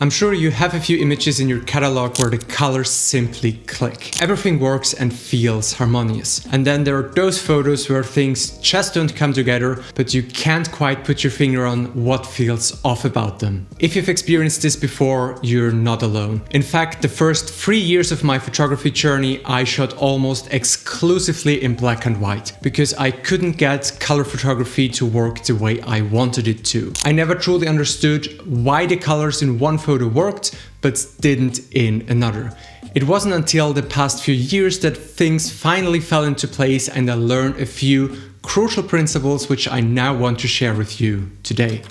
I'm sure you have a few images in your catalog where the colors simply click. Everything works and feels harmonious. And then there are those photos where things just don't come together, but you can't quite put your finger on what feels off about them. If you've experienced this before, you're not alone. In fact, the first 3 years of my photography journey, I shot almost exclusively in black and white, because I couldn't get color photography to work the way I wanted it to. I never truly understood why the colors in one photo worked, but didn't in another. It wasn't until the past few years that things finally fell into place and I learned a few crucial principles which I now want to share with you today.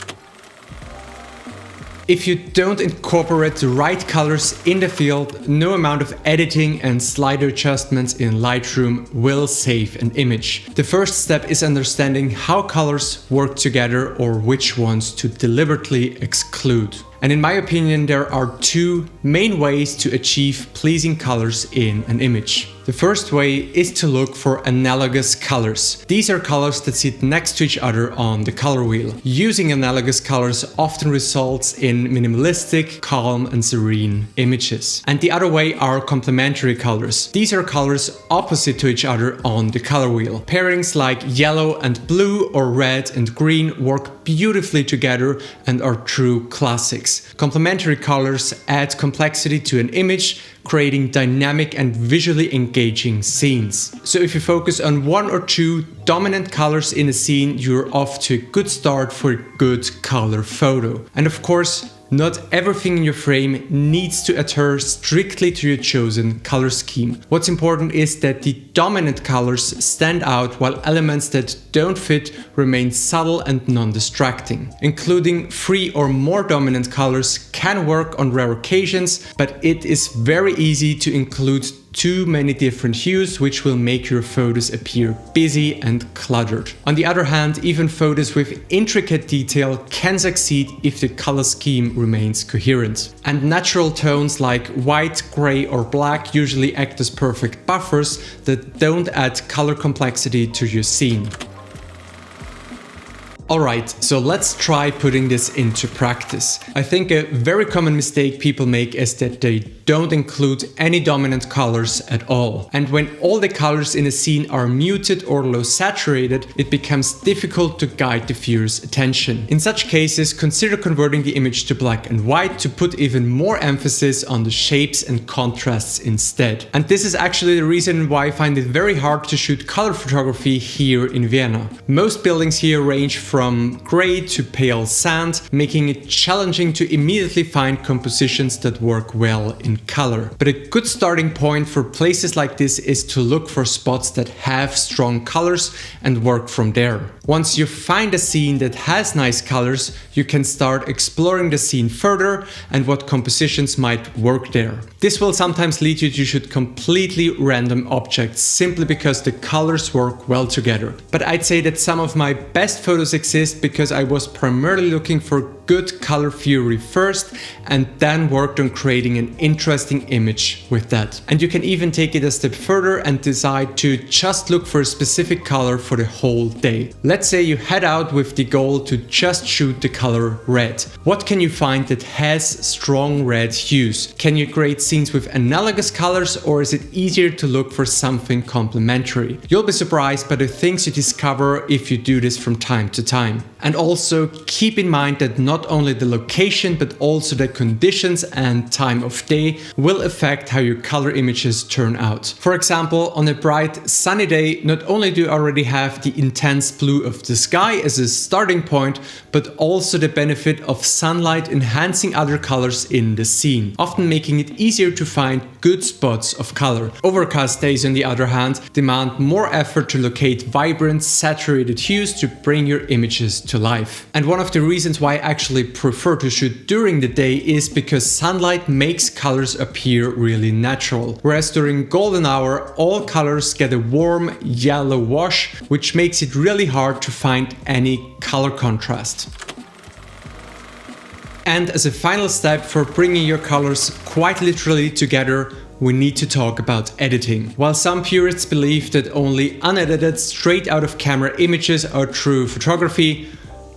If you don't incorporate the right colors in the field, no amount of editing and slider adjustments in Lightroom will save an image. The first step is understanding how colors work together or which ones to deliberately exclude. And in my opinion, there are two main ways to achieve pleasing colors in an image. The first way is to look for analogous colors. These are colors that sit next to each other on the color wheel. Using analogous colors often results in minimalistic, calm and serene images. And the other way are complementary colors. These are colors opposite to each other on the color wheel. Pairings like yellow and blue or red and green work beautifully together and are true classics. Complementary colors add complexity to an image, creating dynamic and visually engaging scenes. So if you focus on one or two dominant colors in a scene, you're off to a good start for a good color photo. And of course, not everything in your frame needs to adhere strictly to your chosen color scheme. What's important is that the dominant colors stand out while elements that don't fit remain subtle and non-distracting. Including 3 or more dominant colors can work on rare occasions, but it is very easy to include too many different hues, which will make your photos appear busy and cluttered. On the other hand, even photos with intricate detail can succeed if the color scheme remains coherent. And natural tones like white, gray or black usually act as perfect buffers that don't add color complexity to your scene. Alright, so let's try putting this into practice. I think a very common mistake people make is that they don't include any dominant colors at all. And when all the colors in a scene are muted or low saturated, it becomes difficult to guide the viewer's attention. In such cases, consider converting the image to black and white to put even more emphasis on the shapes and contrasts instead. And this is actually the reason why I find it very hard to shoot color photography here in Vienna. Most buildings here range from gray to pale sand, making it challenging to immediately find compositions that work well in color. But a good starting point for places like this is to look for spots that have strong colors and work from there. Once you find a scene that has nice colors, you can start exploring the scene further and what compositions might work there. This will sometimes lead you to shoot completely random objects simply because the colors work well together. But I'd say that some of my best photos exist because I was primarily looking for good color theory first and then worked on creating an interesting image with that. And you can even take it a step further and decide to just look for a specific color for the whole day. Let's say you head out with the goal to just shoot the color red. What can you find that has strong red hues? Can you create scenes with analogous colors, or is it easier to look for something complementary? You'll be surprised by the things you discover if you do this from time to time. And also keep in mind that not only the location but also the conditions and time of day will affect how your color images turn out. For example, on a bright sunny day, not only do you already have the intense blue of the sky as a starting point, but also the benefit of sunlight enhancing other colors in the scene, often making it easier to find good spots of color. Overcast days, on the other hand, demand more effort to locate vibrant, saturated hues to bring your images to life. And one of the reasons why I actually prefer to shoot during the day is because sunlight makes colors appear really natural. Whereas during golden hour, all colors get a warm yellow wash, which makes it really hard to find any color contrast. And as a final step for bringing your colors quite literally together, we need to talk about editing. While some purists believe that only unedited, straight out of camera images are true photography,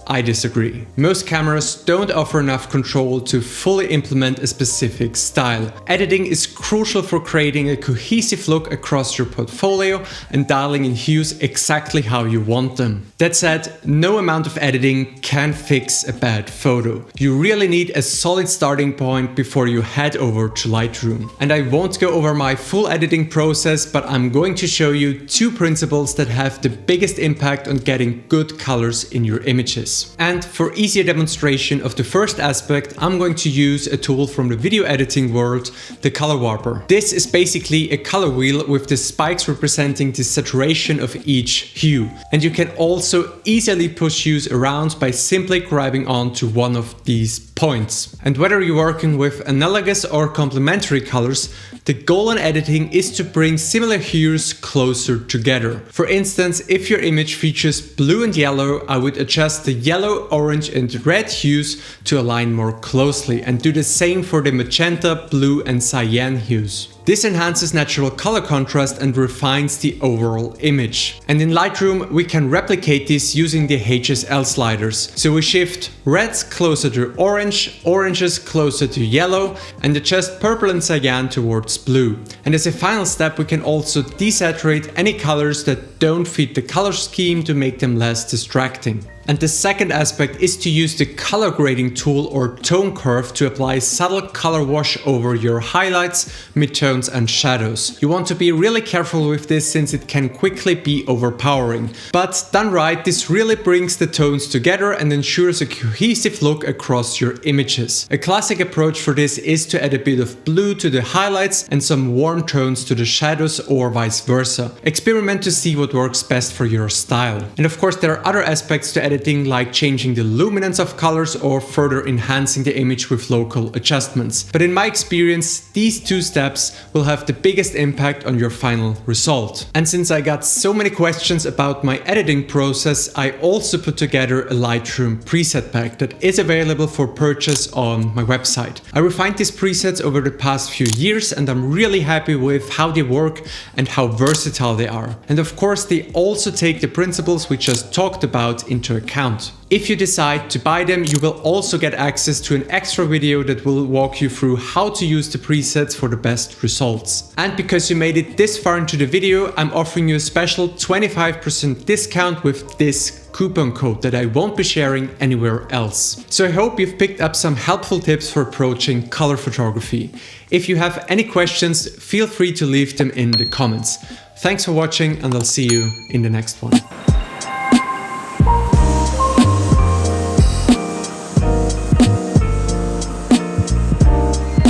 I disagree. Most cameras don't offer enough control to fully implement a specific style. Editing is crucial for creating a cohesive look across your portfolio and dialing in hues exactly how you want them. That said, no amount of editing can fix a bad photo. You really need a solid starting point before you head over to Lightroom. And I won't go over my full editing process, but I'm going to show you 2 principles that have the biggest impact on getting good colors in your images. And for easier demonstration of the first aspect, I'm going to use a tool from the video editing world, the color warper. This is basically a color wheel with the spikes representing the saturation of each hue. And you can also easily push hues around by simply grabbing onto one of these points. And whether you're working with analogous or complementary colors, the goal in editing is to bring similar hues closer together. For instance, if your image features blue and yellow, I would adjust the yellow, orange and red hues to align more closely, and do the same for the magenta, blue and cyan hues. This enhances natural color contrast and refines the overall image. And in Lightroom, we can replicate this using the HSL sliders. So we shift reds closer to orange, oranges closer to yellow, and adjust purple and cyan towards blue. And as a final step, we can also desaturate any colors that don't fit the color scheme to make them less distracting. And the second aspect is to use the color grading tool or tone curve to apply subtle color wash over your highlights, midtones and shadows. You want to be really careful with this since it can quickly be overpowering. But done right, this really brings the tones together and ensures a cohesive look across your images. A classic approach for this is to add a bit of blue to the highlights and some warm tones to the shadows or vice versa. Experiment to see what works best for your style. And of course, there are other aspects to editing, like changing the luminance of colors or further enhancing the image with local adjustments. But in my experience, these 2 steps will have the biggest impact on your final result. And since I got so many questions about my editing process, I also put together a Lightroom preset pack that is available for purchase on my website. I refined these presets over the past few years and I'm really happy with how they work and how versatile they are. And of course, they also take the principles we just talked about into account. If you decide to buy them, you will also get access to an extra video that will walk you through how to use the presets for the best results. And because you made it this far into the video, I'm offering you a special 25% discount with this coupon code that I won't be sharing anywhere else. So I hope you've picked up some helpful tips for approaching color photography. If you have any questions, feel free to leave them in the comments. Thanks for watching and I'll see you in the next one.